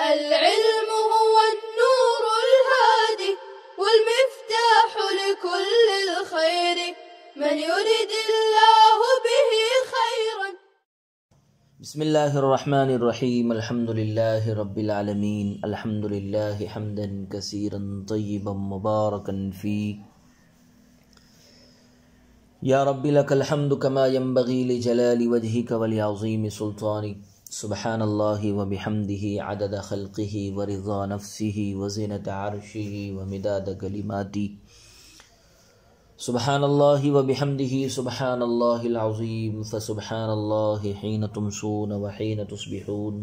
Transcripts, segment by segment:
العلم هو النور الهادي والمفتاح لكل الخير من يرد الله به خيرا. بسم اللہ الرحمن الرحیم. الحمد للہ رب العالمین. الحمد للہ حمدا کثیرا طیبا مبارکا فیہ. یا رب لک الحمد کما ينبغی لجلال وجہک ولعظیم سلطانک. سبحان اللہ وبحمدہ عدد خلقہ ورضا نفسہ وزنۃ عرشہ ومداد کلماتہ. سبحان اللہ وبحمدہ سبحان اللہ العظیم. فسبحان اللہ حین تمسون وحین تصبحون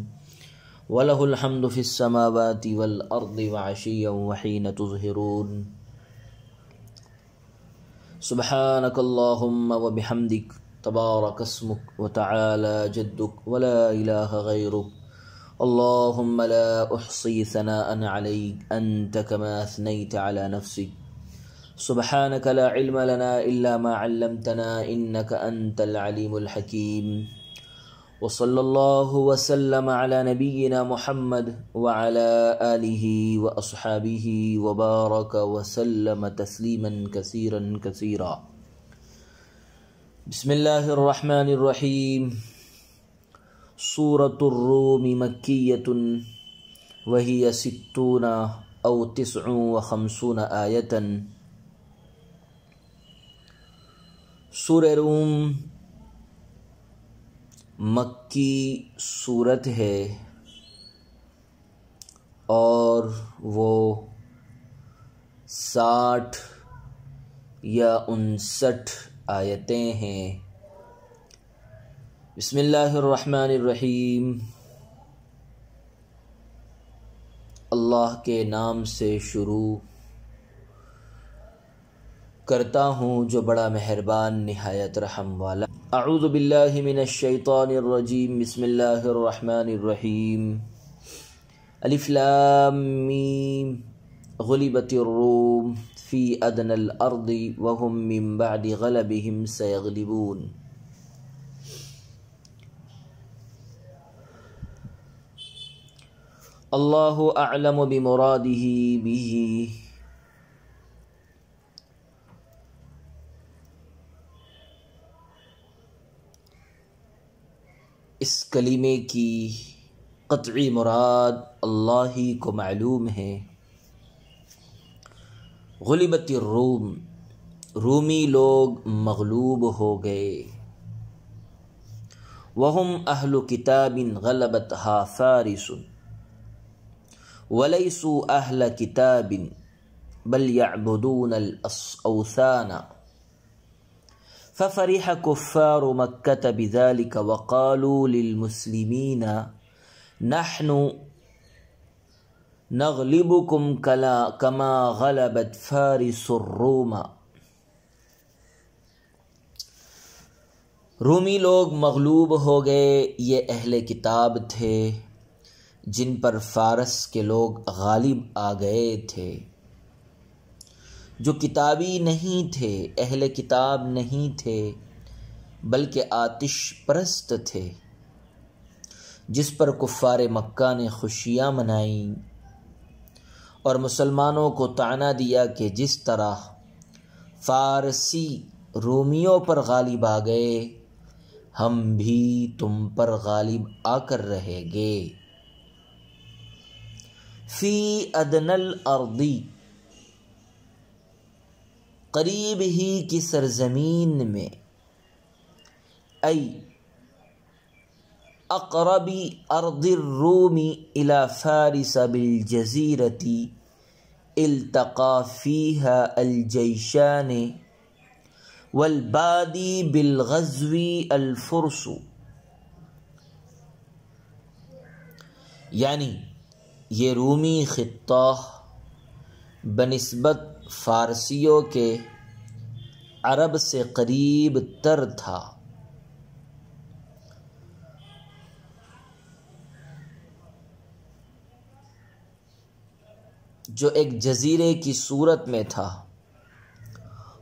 وله الحمد في السماوات والأرض وعشيا وحين تظهرون. سبحانك اللهم وبحمدك تبارك اسمك وتعالى جدك ولا إله غيرك. اللهم لا أحصي ثناء عليك أنت كما أثنيت على نفسك. سبحانك لا علم لنا إلا ما علمتنا إنك أنت العليم الحكيم. وصلى الله وسلم على نبينا محمد وعلى آله وأصحابه وبارك وسلم تسليما كثيرا كثيرا. بسم الله الرحمن الرحيم. سورة الروم مكية وهي 60 أو 59 آية. سورہ روم مکی سورت ہے اور وہ 60 یا 59 آیتیں ہیں. بسم اللہ الرحمن الرحیم. اللہ کے نام سے شروع کرتا ہوں جو بڑا مہربان نہایت رحم والا. اعوذ باللہ من الشیطان الرجیم. بسم اللہ الرحمن الرحیم. الف لام میم. غلبت الروم فی ادنى الارض وهم من بعد غلبهم سيغلبون. اللہ اعلم بمراده به. اس کلمے کی قطعی مراد اللہ ہی کو معلوم ہے. غلبت الروم، رومی لوگ مغلوب ہو گئے. وہم اہل کتاب غلبتها فارس ولیسوا اہل کتاب بل يعبدون الاوثان. ففرح كفار مكة بذلك وقالوا للمسلمين نحن نغلبكم كما غلبت فارس الروم. رومی لوگ مغلوب ہو گئے. یہ اہل کتاب تھے جن پر فارس کے لوگ غالب آ گئے تھے، جو کتابی نہیں تھے، اہل کتاب نہیں تھے بلکہ آتش پرست تھے، جس پر کفار مکہ نے خوشیاں منائیں اور مسلمانوں کو طعنہ دیا کہ جس طرح فارسی رومیوں پر غالب آ گئے ہم بھی تم پر غالب آ کر رہیں گے. فی ادنى الارض، قریب ہی کی سرزمین میں، ای اقرب ارض الروم الى فارس بالجزیرۃ التقى فیہا الجیشان والبادی بالغزو الفرس. یعنی یہ رومی خطہ بنسبت فارسیوں کے عرب سے قریب تر تھا. جو ایک جزیرے کی صورت میں تھا.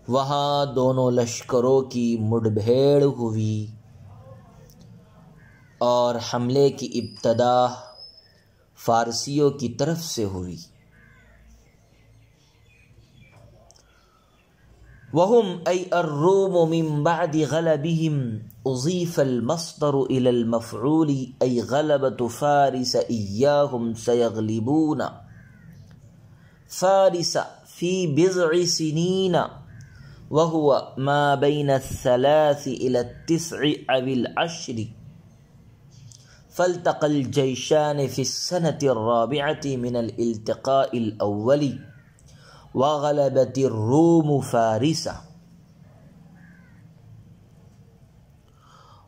وہاں دونوں لشکروں کی مڈ بھیڑ ہوئی اور حملے کی ابتدا فارسیوں کی طرف سے ہوئی۔ وهم أي الروم من بعد غلبهم أضيف المصدر إلى المفعول أي غلبة فارس إياهم سيغلبون فارس في بضع سنين وهو ما بين 3 إلى 9 أو 10 فالتقى الجيشان في السنة الرابعة من الالتقاء الأول وغلبت الروم فارسا،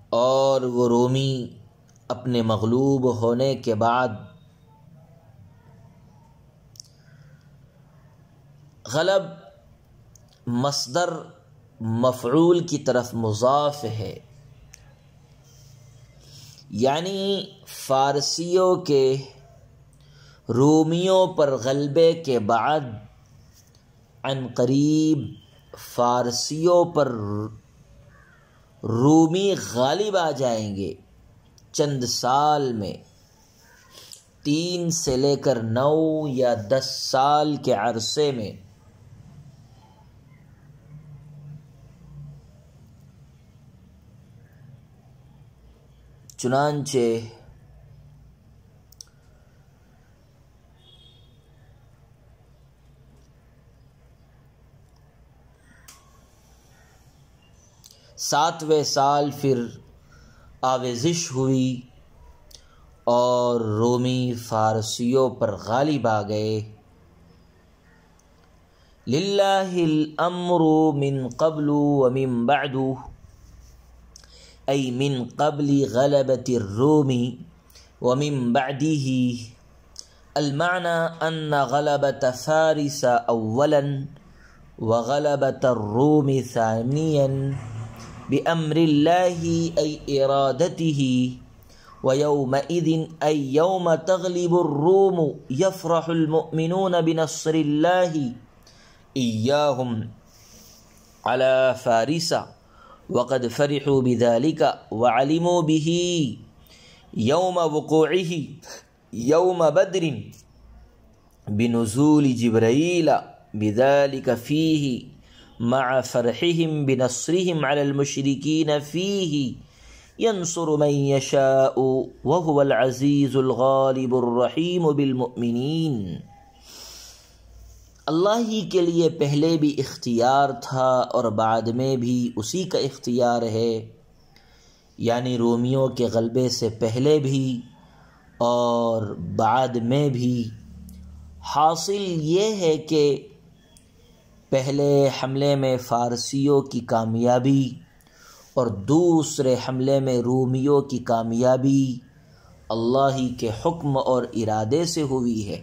اور وہ رومی اپنے مغلوب ہونے کے بعد غلب مصدر مفعول کی طرف مضاف ہے، یعنی فارسیوں کے رومیوں پر غلبے کے بعد عن قریب فارسیوں پر رومی غالب آ جائیں گے چند سال میں، 3 سے لے کر 9 یا 10 سال کے عرصے میں۔ چنانچہ ساتویں سال پھر آویزش ہوئی اور رومی فارسیوں پر غالب آ گئے۔ للہ الامر من قبل ومن بعد ای من قبل غلبت الروم ومن بعده، المعنى ان غلبت فارس اولا وغلبت الروم ثانیا بأمر الله أي إرادته، ويومئذ أي يوم تغلب الروم يفرح المؤمنون بنصر الله إياهم على فارس، وقد فرحوا بذلك وعلموا به يوم وقوعه يوم بدر بنزول جبريل بذلك فيه مع فرحهم بنصرهم على المشركين فيه ينصر من يشاء وهو العزيز الغالب الرحيم بالمؤمنين۔ اللہ ہی کے لیے پہلے بھی اختیار تھا اور بعد میں بھی اسی کا اختیار ہے، یعنی رومیوں کے غلبے سے پہلے بھی اور بعد میں بھی۔ حاصل یہ ہے کہ پہلے حملے میں فارسیوں کی کامیابی اور دوسرے حملے میں رومیوں کی کامیابی اللہ ہی کے حکم اور ارادے سے ہوئی ہے،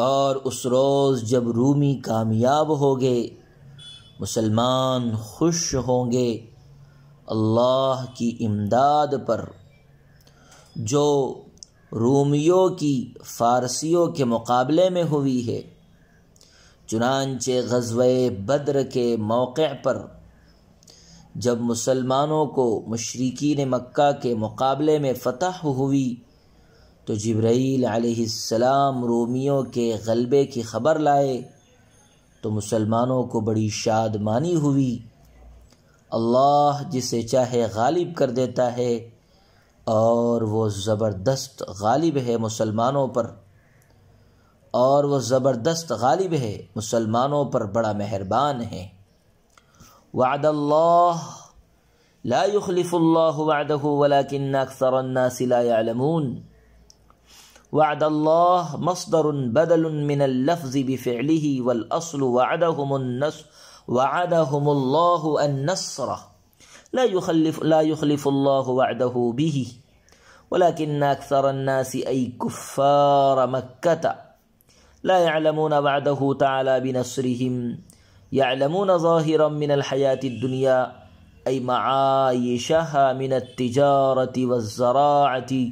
اور اس روز جب رومی کامیاب ہوگے مسلمان خوش ہوں گے اللہ کی امداد پر، جو رومیوں کی فارسیوں کے مقابلے میں ہوئی ہے۔ چنانچہ غزوہ بدر کے موقع پر جب مسلمانوں کو مشرکین مکہ کے مقابلے میں فتح ہوئی تو جبرائیل علیہ السلام رومیوں کے غلبے کی خبر لائے تو مسلمانوں کو بڑی شادمانی ہوئی۔ اللہ جسے چاہے غالب کر دیتا ہے اور وہ زبردست غالب ہے مسلمانوں پر، اور وہ زبردست غالب ہے مسلمانوں پر، بڑا مہربان ہے۔ وعد اللہ لا يخلف اللہ وعده ولكن اکثر الناس لا يعلمون۔ وعد اللہ مصدر بدل من اللفظ بفعله والاصل وعدهم اللہ النصر، لا يخلف اللہ وعده به ولكن اکثر الناس ای کفار مکہ لا يعلمون وعده تعالى بنصرهم، يعلمون ظاهرا من الحياة الدنيا أي معايشها من التجارة والزراعة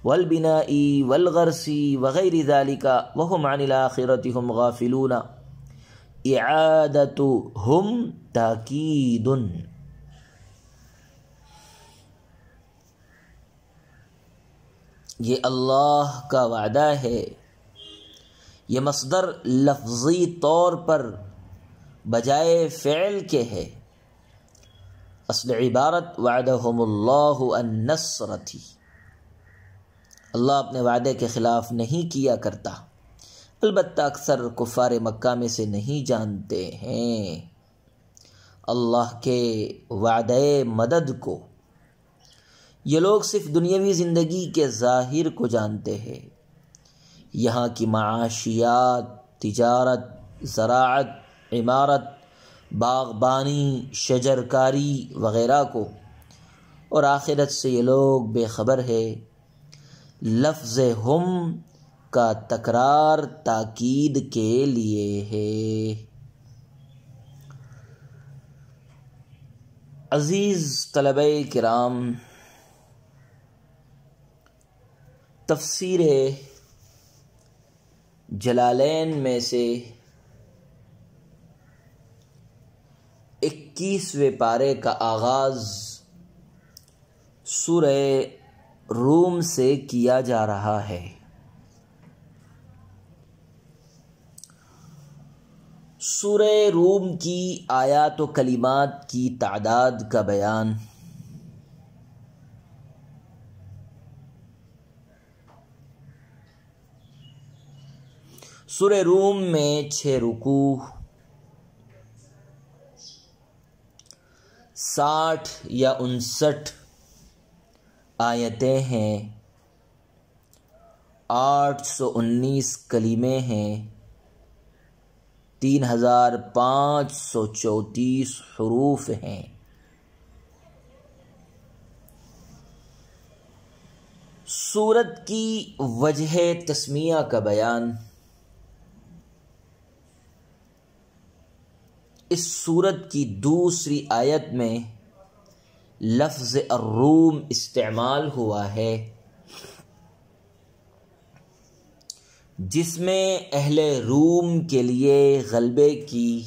والبناء والغرس وغير ذلك، وهم عن الآخرة هم غافلون۔ إعادتهم تأكيد۔ یہ اللہ کا وعدہ ہے، یہ مصدر لفظی طور پر بجائے فعل کے ہے، اصل عبارت وعدہم اللہ النصر تھی۔ اللہ اپنے وعدے کے خلاف نہیں کیا کرتا، البتہ اکثر کفار مکہ میں سے نہیں جانتے ہیں اللہ کے وعدے مدد کو۔ یہ لوگ صرف دنیاوی زندگی کے ظاہر کو جانتے ہیں، یہاں کی معاشیات، تجارت، زراعت، عمارت، باغبانی، شجرکاری وغیرہ کو، اور آخرت سے یہ لوگ بے خبر ہے۔ لفظ ہم کا تکرار تاکید کے لیے ہے۔ عزیز طلبہ کرام، تفسیر جلالین میں سے 21ویں پارے کا آغاز سورہ روم سے کیا جا رہا ہے۔ سورہ روم کی آیات و کلمات کی تعداد کا بیان۔ سورہ روم میں 6 رکوع، 60 یا 59 آیتیں ہیں، 819 کلمے ہیں، 3534 حروف ہیں۔ سورت کی وجہ تسمیہ کا بیان۔ اس سورت کی دوسری آیت میں لفظ الروم استعمال ہوا ہے، جس میں اہل روم کے لیے غلبے کی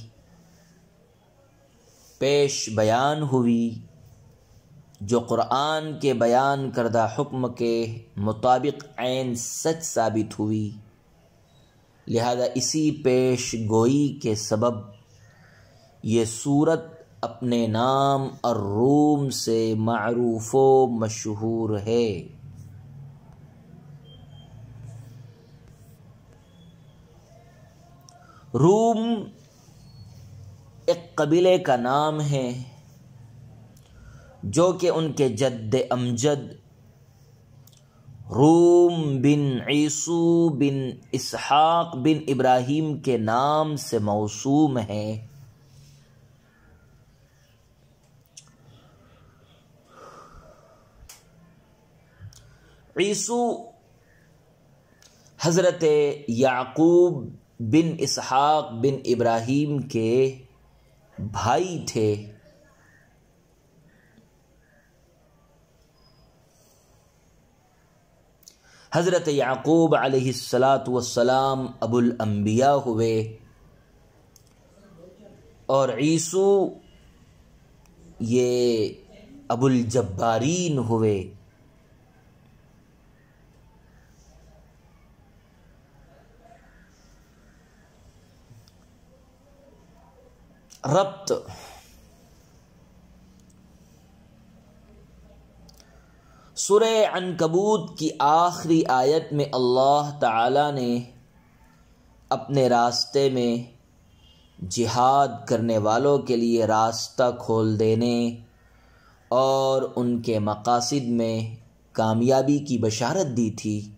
پیش بیان ہوئی، جو قرآن کے بیان کردہ حکم کے مطابق عین سچ ثابت ہوئی، لہذا اسی پیش گوئی کے سبب یہ سورت اپنے نام الروم سے معروف و مشہور ہے۔ روم ایک قبیلے کا نام ہے جو کہ ان کے جد امجد روم بن عیسو بن اسحاق بن ابراہیم کے نام سے موسوم ہے۔ عیسو حضرت یعقوب بن اسحاق بن ابراہیم کے بھائی تھے۔ حضرت یعقوب علیہ السلام ابو الانبیاء ہوئے اور عیسو یہ ابو الجبارین ہوئے۔ ربط سورہ عنکبوت کی آخری آیت میں اللہ تعالی نے اپنے راستے میں جہاد کرنے والوں کے لیے راستہ کھول دینے اور ان کے مقاصد میں کامیابی کی بشارت دی تھی۔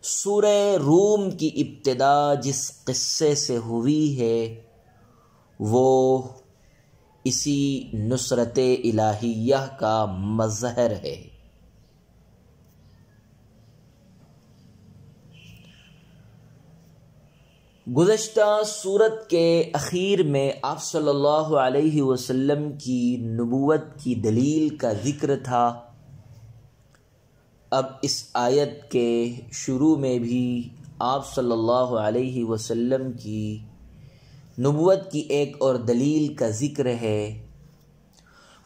سورہ روم کی ابتدا جس قصے سے ہوئی ہے وہ اسی نصرت الہیہ کا مظہر ہے۔ گزشتہ سورت کے اخیر میں آپ صلی اللہ علیہ وسلم کی نبوت کی دلیل کا ذکر تھا۔ اب اس آیت کے شروع میں بھی آپ صلی اللہ علیہ وسلم کی نبوت کی ایک اور دلیل کا ذکر ہے،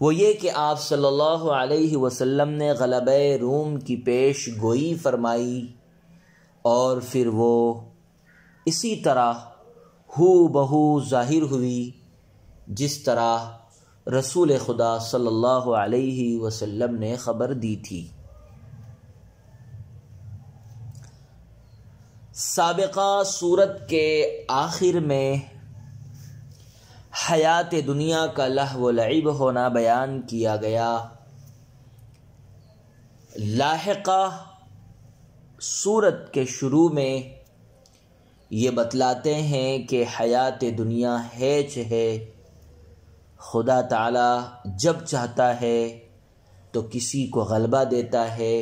وہ یہ کہ آپ صلی اللہ علیہ وسلم نے غلبہ روم کی پیش گوئی فرمائی اور پھر وہ اسی طرح ہو بہو ظاہر ہوئی جس طرح رسول خدا صلی اللہ علیہ وسلم نے خبر دی تھی۔ سابقہ سورت کے آخر میں حیات دنیا کا لہو و لعب ہونا بیان کیا گیا۔ لاحقہ سورت کے شروع میں یہ بتلاتے ہیں کہ حیات دنیا ہے خدا تعالی جب چاہتا ہے تو کسی کو غلبہ دیتا ہے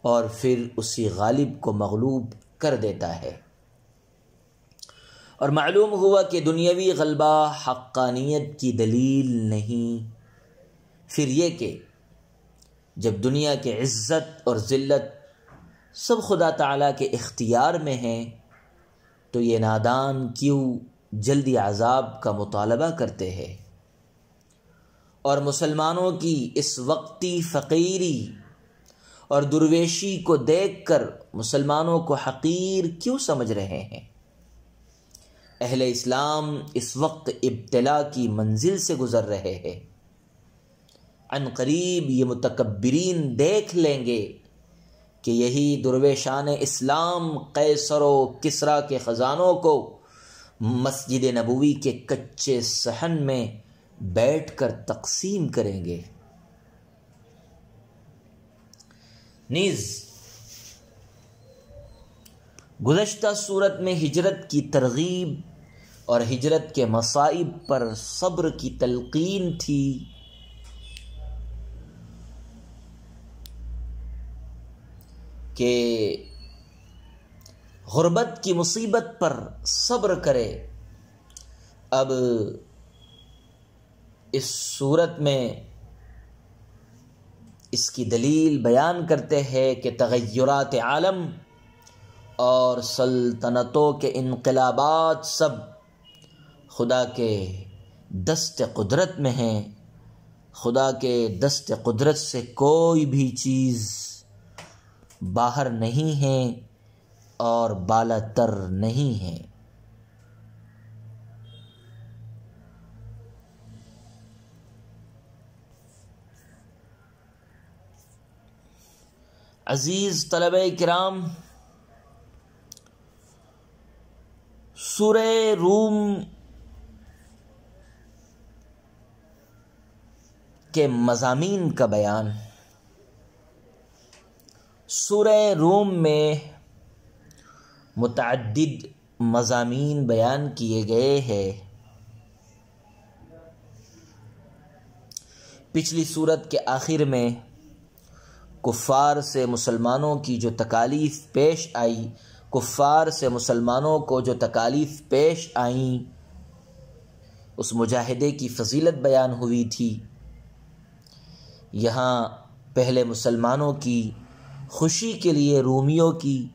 اور پھر اسی غالب کو مغلوب کر دیتا ہے، اور معلوم ہوا کہ دنیاوی غلبہ حقانیت کی دلیل نہیں۔ پھر یہ کہ جب دنیا کی عزت اور ذلت سب خدا تعالیٰ کے اختیار میں ہیں تو یہ نادان کیوں جلدی عذاب کا مطالبہ کرتے ہیں، اور مسلمانوں کی اس وقتی فقیری اور درویشی کو دیکھ کر مسلمانوں کو حقیر کیوں سمجھ رہے ہیں؟ اہل اسلام اس وقت ابتلا کی منزل سے گزر رہے ہیں۔ عن قریب یہ متکبرین دیکھ لیں گے کہ یہی درویشان اسلام قیصر و کسریٰ کے خزانوں کو مسجد نبوی کے کچے صحن میں بیٹھ کر تقسیم کریں گے۔ نیز گزشتہ صورت میں ہجرت کی ترغیب اور ہجرت کے مصائب پر صبر کی تلقین تھی۔ کہ غربت کی مصیبت پر صبر کرے۔ اب اس صورت میں اس کی دلیل بیان کرتے ہیں کہ تغیرات عالم اور سلطنتوں کے انقلابات سب خدا کے دست قدرت میں ہیں۔ خدا کے دست قدرت سے کوئی بھی چیز باہر نہیں ہے اور بالا تر نہیں ہے۔ عزیز طلبہ کرام، سورہ روم کے مضامین کا بیان۔ سورہ روم میں متعدد مضامین بیان کیے گئے ہیں۔ پچھلی سورت کے آخر میں کفار سے مسلمانوں کی جو تکالیف پیش آئی، کفار سے مسلمانوں کو جو تکالیف پیش آئیں، اس مجاہدے کی فضیلت بیان ہوئی تھی۔ یہاں پہلے مسلمانوں کی خوشی کے لیے رومیوں کی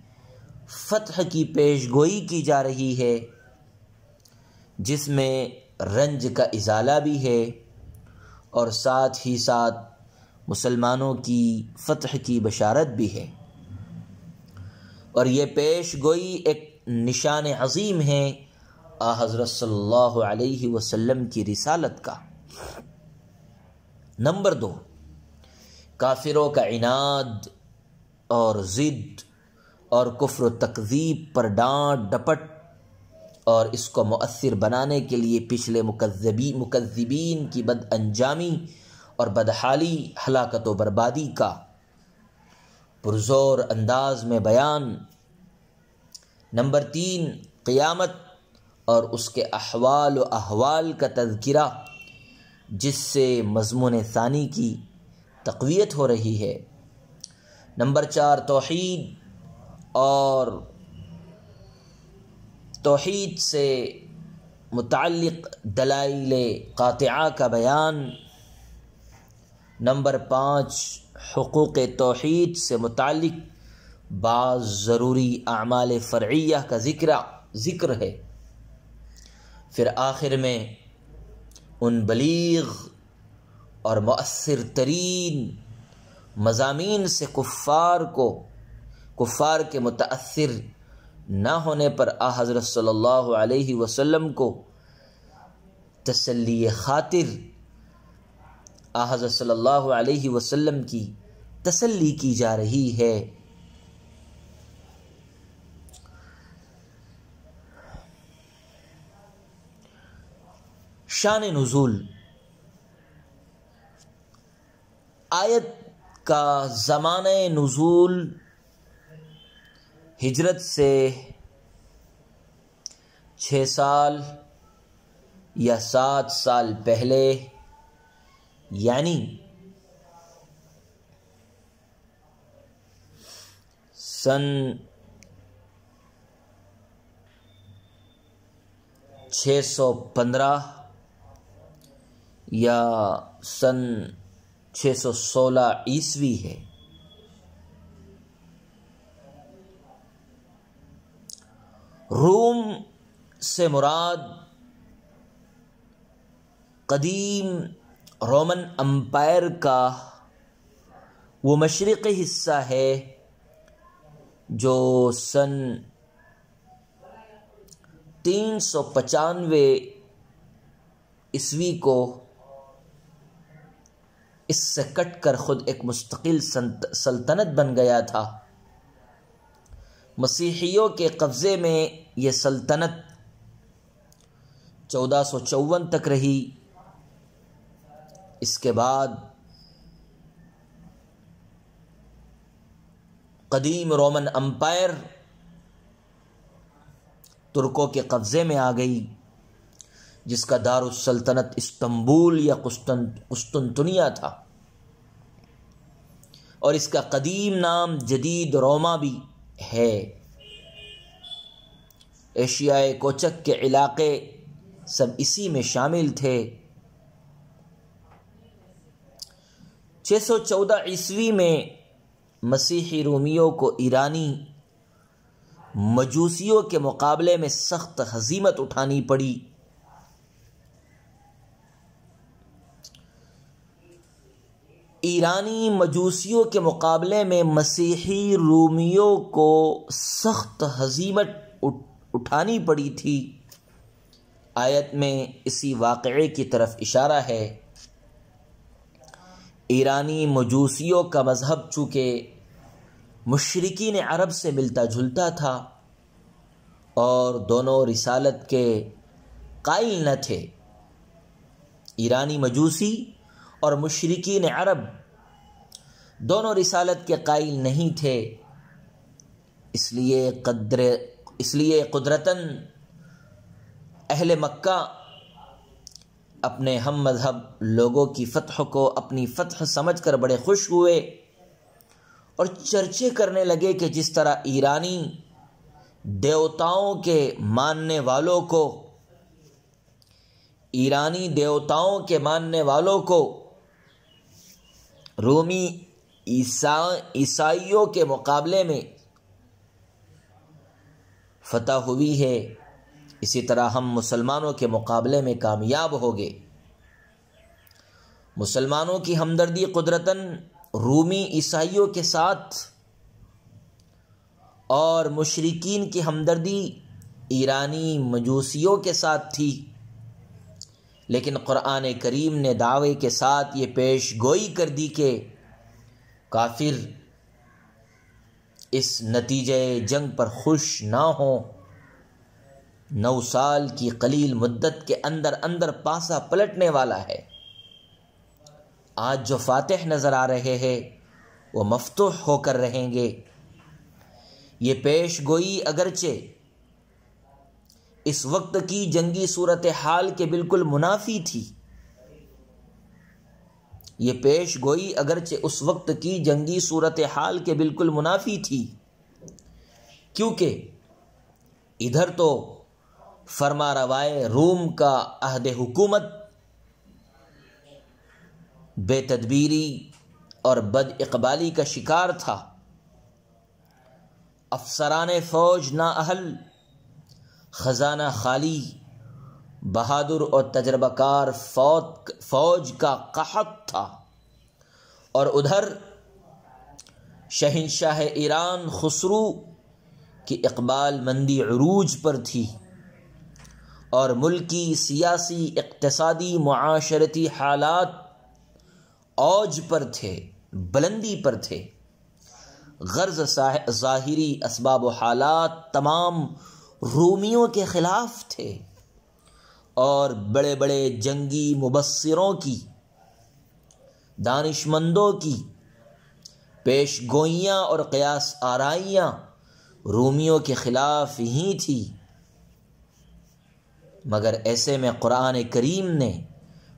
فتح کی پیش گوئی کی جا رہی ہے، جس میں رنج کا ازالہ بھی ہے اور ساتھ ہی ساتھ مسلمانوں کی فتح کی بشارت بھی ہے، اور یہ پیش گوئی ایک نشان عظیم ہے حضرت صلی اللہ علیہ وسلم کی رسالت کا۔ نمبر 2، کافروں کا عناد اور ضد اور کفر و تکذیب پر ڈانٹ ڈپٹ اور اس کو مؤثر بنانے کے لیے پچھلے مکذبین کی بد انجامی اور بدحالی، ہلاکت و بربادی کا پرزور انداز میں بیان۔ نمبر 3، قیامت اور اس کے احوال و احوال کا تذکرہ، جس سے مضمون ثانی کی تقویت ہو رہی ہے۔ نمبر 4، توحید اور توحید سے متعلق دلائل قاطعہ کا بیان۔ نمبر 5، حقوق توحید سے متعلق بعض ضروری اعمال فرعیہ کا ذکر ہے۔ پھر آخر میں ان بلیغ اور مؤثر ترین مضامین سے کفار کے متاثر نہ ہونے پر حضرت صلی اللہ علیہ وسلم کو تسلی خاطر حضرت صلی اللہ علیہ وسلم کی تسلی کی جا رہی ہے۔ شان نزول، آیت کا زمانہ نزول ہجرت سے 6 سال یا 7 سال پہلے، یعنی سن 615 یا سن 616 عیسوی ہے۔ روم سے مراد قدیم رومن امپائر کا وہ مشرقی حصہ ہے جو سن 395 عیسوی کو اس سے کٹ کر خود ایک مستقل سلطنت بن گیا تھا۔ مسیحیوں کے قبضے میں یہ سلطنت 1454 تک رہی۔ اس کے بعد قدیم رومن امپائر ترکوں کے قبضے میں آ گئی، جس کا دارالسلطنت استنبول یا قسطنطنیہ تھا، اور اس کا قدیم نام جدید روما بھی ہے۔ ایشیائے کوچک کے علاقے سب اسی میں شامل تھے۔ 614 عیسوی میں مسیحی رومیوں کو ایرانی مجوسیوں کے مقابلے میں سخت ہزیمت اٹھانی پڑی۔ ایرانی مجوسیوں کے مقابلے میں مسیحی رومیوں کو سخت ہزیمت اٹھانی پڑی تھی۔ آیت میں اسی واقعے کی طرف اشارہ ہے۔ ایرانی مجوسیوں کا مذہب چونکہ مشرکین عرب سے ملتا جلتا تھا اور دونوں رسالت کے قائل نہ تھے، ایرانی مجوسی اور مشرکین عرب دونوں رسالت کے قائل نہیں تھے، اس لیے قدرتاً اہل مکہ اپنے ہم مذہب لوگوں کی فتح کو اپنی فتح سمجھ کر بڑے خوش ہوئے اور چرچے کرنے لگے کہ جس طرح ایرانی دیوتاؤں کے ماننے والوں کو رومی عیسائیوں کے مقابلے میں فتح ہوئی ہے، اسی طرح ہم مسلمانوں کے مقابلے میں کامیاب ہوگے۔ مسلمانوں کی ہمدردی قدرتاً رومی عیسائیوں کے ساتھ اور مشرکین کی ہمدردی ایرانی مجوسیوں کے ساتھ تھی، لیکن قرآن کریم نے دعوے کے ساتھ یہ پیش گوئی کر دی کہ کافر اس نتیجے جنگ پر خوش نہ ہوں۔ 9 سال کی قلیل مدت کے اندر پاسا پلٹنے والا ہے۔ آج جو فاتح نظر آ رہے ہیں وہ مفتوح ہو کر رہیں گے۔ یہ پیش گوئی اگرچہ اس وقت کی جنگی صورتحال کے بالکل منافی تھی، یہ پیش گوئی اگرچہ اس وقت کی جنگی صورتحال کے بالکل منافی تھی، کیونکہ ادھر تو فرما روائے روم کا عہد حکومت بے تدبیری اور بد اقبالی کا شکار تھا، افسران فوج نااہل، خزانہ خالی، بہادر اور تجربہ کار فوج کا قحط تھا، اور ادھر شہنشاہ ایران خسرو کی اقبال مندی عروج پر تھی، اور ملکی سیاسی اقتصادی معاشرتی حالات اوج پر تھے، بلندی پر تھے۔ غرض ظاہری اسباب و حالات تمام رومیوں کے خلاف تھے، اور بڑے بڑے جنگی مبصروں کی، دانشمندوں کی پیش گوئیاں اور قیاس آرائیاں رومیوں کے خلاف ہی تھی۔ مگر ایسے میں قرآن کریم نے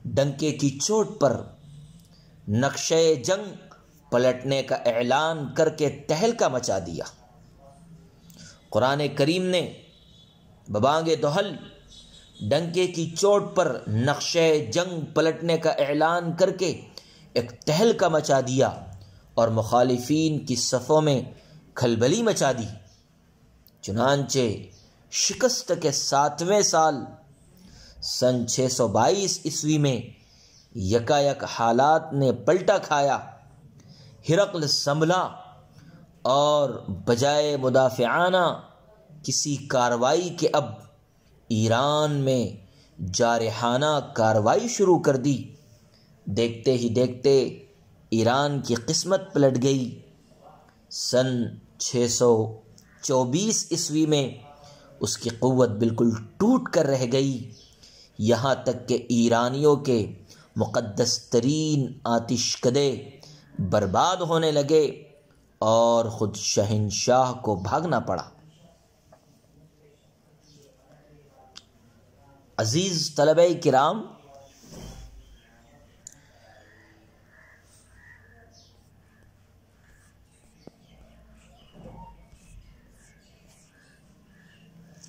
ڈنکے کی چوٹ پر نقشہ جنگ پلٹنے کا اعلان کر کے تہلکہ مچا دیا۔ قرآن کریم نے ببانگ دہل ڈنکے کی چوٹ پر نقشہ جنگ پلٹنے کا اعلان کر کے ایک تہلکہ مچا دیا، اور مخالفین کی صفوں میں کھلبلی مچا دی۔ چنانچہ شکست کے 7ویں سال سن 622 عیسوی میں یکایک حالات نے پلٹا کھایا۔ ہرقل سنبھلا اور بجائے مدافعانہ کسی کارروائی کے اب ایران میں جارحانہ کارروائی شروع کر دی۔ دیکھتے ہی دیکھتے ایران کی قسمت پلٹ گئی۔ سن 624 عیسوی میں اس کی قوت بالکل ٹوٹ کر رہ گئی، یہاں تک کہ ایرانیوں کے مقدس ترین آتش کدے برباد ہونے لگے اور خود شہنشاہ کو بھاگنا پڑا۔ عزیز طلبہ کرام،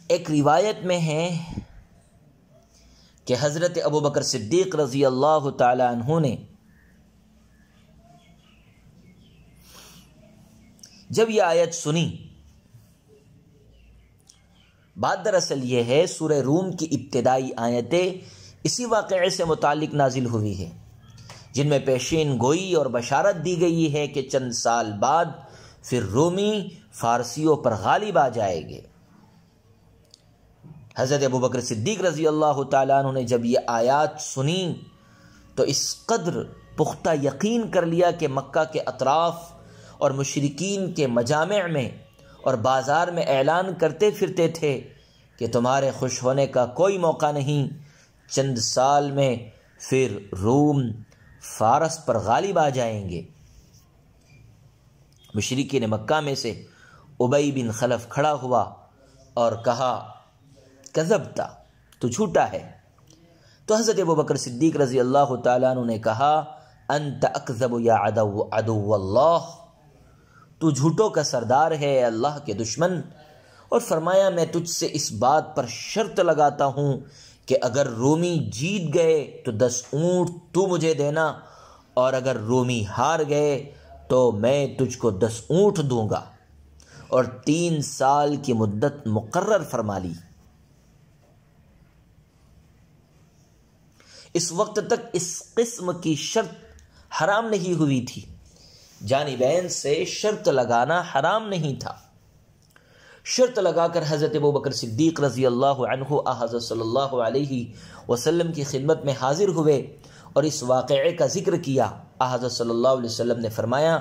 ایک روایت میں ہے کہ حضرت ابوبکر صدیق رضی اللہ تعالی عنہ نے جب یہ آیت سنی، بات دراصل یہ ہے سورہ روم کی ابتدائی آیتیں اسی واقعے سے متعلق نازل ہوئی ہے، جن میں پیشین گوئی اور بشارت دی گئی ہے کہ چند سال بعد پھر رومی فارسیوں پر غالب آ جائے گے۔ حضرت ابوبکر صدیق رضی اللہ تعالیٰ عنہ نے جب یہ آیات سنی تو اس قدر پختہ یقین کر لیا کہ مکہ کے اطراف اور مشرکین کے مجامع میں اور بازار میں اعلان کرتے پھرتے تھے کہ تمہارے خوش ہونے کا کوئی موقع نہیں، چند سال میں پھر روم فارس پر غالب آ جائیں گے۔ مشرکین مکہ میں سے ابی بن خلف کھڑا ہوا اور کہا، کذبتا، تو جھوٹا ہے۔ تو حضرت ابوبکر صدیق رضی اللہ تعالیٰ عنہ نے کہا، انت اکذب یا عدو اللہ، تو جھوٹوں کا سردار ہے، اللہ کے دشمن۔ اور فرمایا، میں تجھ سے اس بات پر شرط لگاتا ہوں کہ اگر رومی جیت گئے تو 10 اونٹ تو مجھے دینا، اور اگر رومی ہار گئے تو میں تجھ کو 10 اونٹ دوں گا، اور 3 سال کی مدت مقرر فرما لی۔ اس وقت تک اس قسم کی شرط حرام نہیں ہوئی تھی، جانبین سے شرط لگانا حرام نہیں تھا۔ شرط لگا کر حضرت ابوبکر صدیق رضی اللہ عنہ حضرت صلی اللہ علیہ وسلم کی خدمت میں حاضر ہوئے اور اس واقعے کا ذکر کیا۔ حضرت صلی اللہ علیہ وسلم نے فرمایا،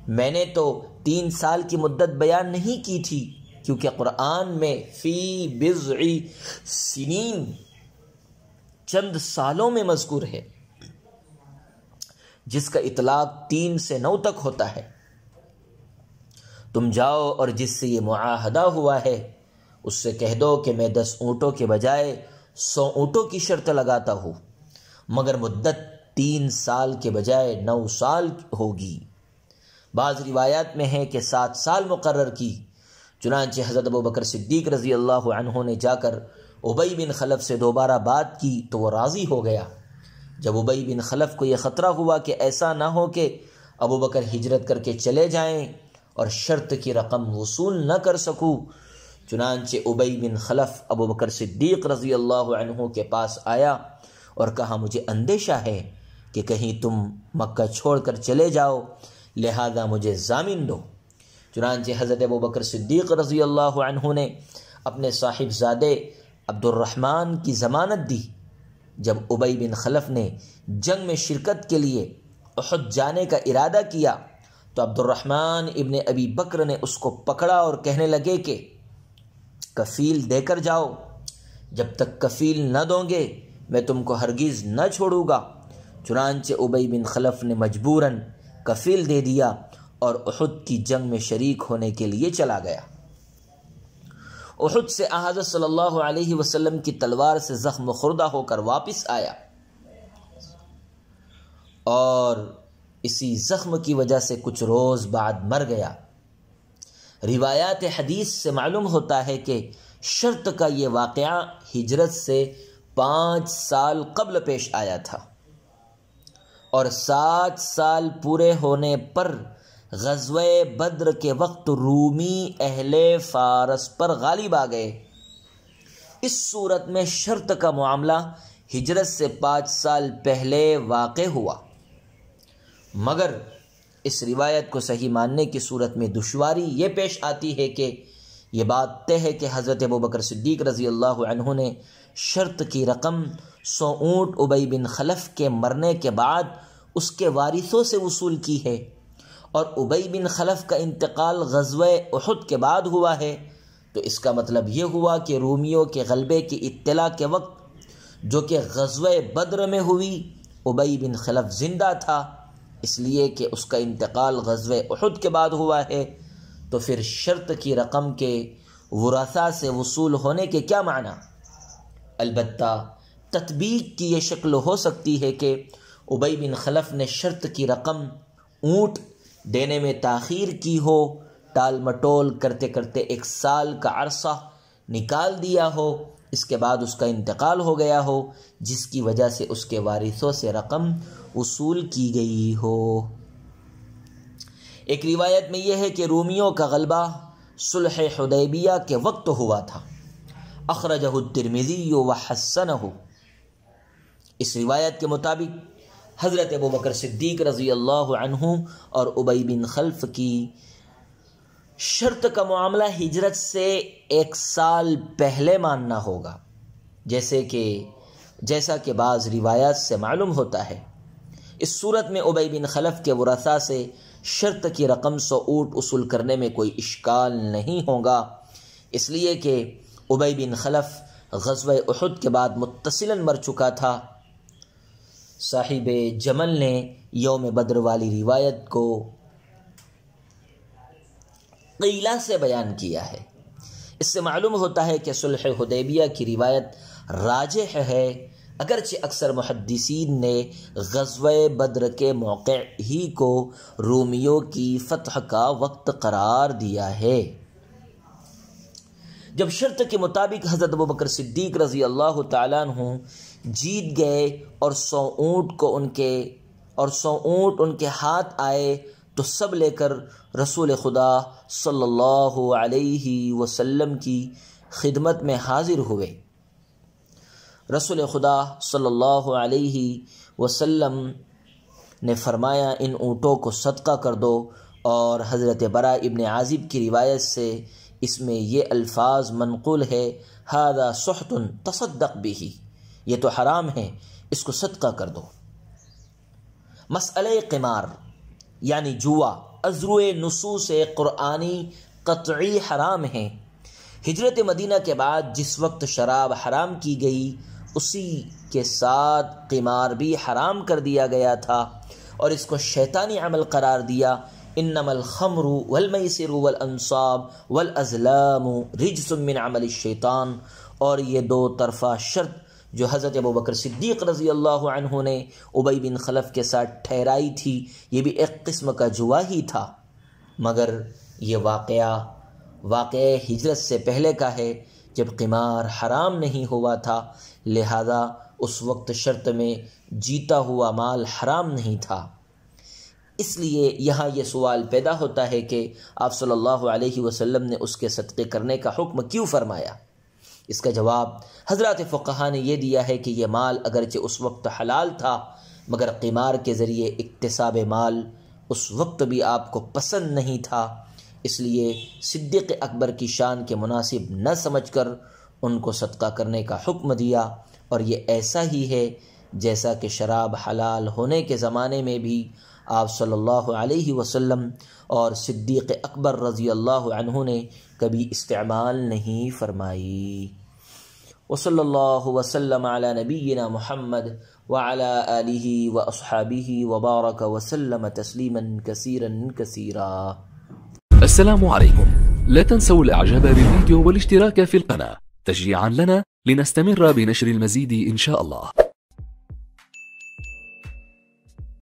میں نے تو 3 سال کی مدت بیان نہیں کی تھی، کیونکہ قرآن میں فی بضع سنین، چند سالوں میں مذکور ہے، جس کا اطلاق 3 سے 9 تک ہوتا ہے۔ تم جاؤ اور جس سے یہ معاہدہ ہوا ہے اس سے کہہ دو کہ میں 10 اونٹوں کے بجائے 100 اونٹوں کی شرط لگاتا ہوں، مگر مدت 3 سال کے بجائے 9 سال ہوگی۔ بعض روایات میں ہے کہ 7 سال مقرر کی۔ چنانچہ حضرت ابوبکر صدیق رضی اللہ عنہ نے جا کر ابی بن خلف سے دوبارہ بات کی تو وہ راضی ہو گیا۔ جب ابی بن خلف کو یہ خطرہ ہوا کہ ایسا نہ ہو کہ ابوبکر ہجرت کر کے چلے جائیں اور شرط کی رقم وصول نہ کر سکوں، چنانچہ ابی بن خلف ابو بکر صدیق رضی اللہ عنہ کے پاس آیا اور کہا مجھے اندیشہ ہے کہ کہیں تم مکہ چھوڑ کر چلے جاؤ، لہذا مجھے ضامن دو۔ چنانچہ حضرت ابو بکر صدیق رضی اللہ عنہ نے اپنے صاحبزادے عبد الرحمن کی ضمانت دی۔ جب ابی بن خلف نے جنگ میں شرکت کے لیے احد جانے کا ارادہ کیا تو عبد الرحمن ابن ابی بکر نے اس کو پکڑا اور کہنے لگے کہ کفیل دے کر جاؤ، جب تک کفیل نہ دو گے میں تم کو ہرگز نہ چھوڑوں گا۔ چنانچہ ابی بن خلف نے مجبوراً کفیل دے دیا اور احد کی جنگ میں شریک ہونے کے لیے چلا گیا۔ احد سے حضرت صلی اللہ علیہ وسلم کی تلوار سے زخم خوردہ ہو کر واپس آیا اور اسی زخم کی وجہ سے کچھ روز بعد مر گیا۔ روایات حدیث سے معلوم ہوتا ہے کہ شرط کا یہ واقعہ ہجرت سے 5 سال قبل پیش آیا تھا اور 7 سال پورے ہونے پر غزوہ بدر کے وقت رومی اہل فارس پر غالب آ گئے۔ اس صورت میں شرط کا معاملہ ہجرت سے 5 سال پہلے واقع ہوا، مگر اس روایت کو صحیح ماننے کی صورت میں دشواری یہ پیش آتی ہے کہ یہ بات طے ہے کہ حضرت ابوبکر صدیق رضی اللہ عنہ نے شرط کی رقم 100 اونٹ ابی بن خلف کے مرنے کے بعد اس کے وارثوں سے وصول کی ہے، اور ابی بن خلف کا انتقال غزوہ احد کے بعد ہوا ہے، تو اس کا مطلب یہ ہوا کہ رومیوں کے غلبے کی اطلاع کے وقت جو کہ غزوہ بدر میں ہوئی ابی بن خلف زندہ تھا، اس لیے کہ اس کا انتقال غزوہ احد کے بعد ہوا ہے، تو پھر شرط کی رقم کے ورثاء سے وصول ہونے کے کیا معنی؟ البتہ تطبیق کی یہ شکل ہو سکتی ہے کہ ابی بن خلف نے شرط کی رقم اونٹ دینے میں تاخیر کی ہو، ٹال مٹول کرتے کرتے 1 سال کا عرصہ نکال دیا ہو، اس کے بعد اس کا انتقال ہو گیا ہو، جس کی وجہ سے اس کے وارثوں سے رقم وصول کی گئی ہو۔ ایک روایت میں یہ ہے کہ رومیوں کا غلبہ صلح حدیبیہ کے وقت ہوا تھا، اخرجہ الترمذی وحسنہ۔ اس روایت کے مطابق حضرت ابوبکر صدیق رضی اللہ عنہ اور ابی بن خلف کی شرط کا معاملہ ہجرت سے 1 سال پہلے ماننا ہوگا، جیسا کہ بعض روایات سے معلوم ہوتا ہے۔ اس صورت میں ابی بن خلف کے ورثاء سے شرط کی رقم 100 اونٹ وصول کرنے میں کوئی اشکال نہیں ہوگا، اس لیے کہ ابی بن خلف غزوہ احد کے بعد متصلاً مر چکا تھا۔ صاحب جمل نے یوم بدر والی روایت کو قیلہ سے بیان کیا ہے۔ اس سے معلوم ہوتا ہے کہ صلح حدیبیہ کی روایت راجح ہے، اگرچہ اکثر محدثین نے غزوہ بدر کے موقع ہی کو رومیوں کی فتح کا وقت قرار دیا ہے۔ جب شرط کے مطابق حضرت ابوبکر صدیق رضی اللہ تعالیٰ عنہ جیت گئے اور 100 اونٹ ان کے ہاتھ آئے تو سب لے کر رسول خدا صلی اللہ علیہ وسلم کی خدمت میں حاضر ہوئے۔ رسول خدا صلی اللہ علیہ وسلم نے فرمایا ان اونٹوں کو صدقہ کر دو، اور حضرت برا ابن عازب کی روایت سے اس میں یہ الفاظ منقول ہے ھذا سحت تصدق به، یہ تو حرام ہے، اس کو صدقہ کر دو۔ مسئلہ قمار یعنی جوا ازرو نصوص قرآنی قطعی حرام ہے۔ ہجرت مدینہ کے بعد جس وقت شراب حرام کی گئی اسی کے ساتھ قمار بھی حرام کر دیا گیا تھا اور اس کو شیطانی عمل قرار دیا۔ انما الخمر والمیسر والانصاب والازلام رجس من عمل الشیطان، اور یہ 2 طرفہ شرط جو حضرت ابوبکر صدیق رضی اللہ عنہ نے ابی بن خلف کے ساتھ ٹھہرائی تھی، یہ بھی ایک قسم کا جوا ہی تھا، مگر یہ واقعہ ہجرت سے پہلے کا ہے جب قمار حرام نہیں ہوا تھا، لہذا اس وقت شرط میں جیتا ہوا مال حرام نہیں تھا۔ اس لیے یہاں یہ سوال پیدا ہوتا ہے کہ آپ صلی اللہ علیہ وسلم نے اس کے صدقے کرنے کا حکم کیوں فرمایا؟ اس کا جواب حضرات فقہا نے یہ دیا ہے کہ یہ مال اگرچہ اس وقت حلال تھا، مگر قمار کے ذریعے اکتساب مال اس وقت بھی آپ کو پسند نہیں تھا، اس لیے صدیق اکبر کی شان کے مناسب نہ سمجھ کر ان کو صدقہ کرنے کا حکم دیا۔ اور یہ ایسا ہی ہے جیسا کہ شراب حلال ہونے کے زمانے میں بھی آپ صلی اللہ علیہ وسلم اور صدیق اکبر رضی اللہ عنہ نے کبھی استعمال نہیں فرمائی۔ وصلی اللہ وسلم علی نبینا محمد وعلى آلہ واصحابہ وبارک وسلم تسلیما کثیرا کثیرا۔ السلام عليكم. لا تنسوا الاعجاب بالفيديو والاشتراك في القناة تشجيعا لنا لنستمر بنشر المزيد إن شاء الله.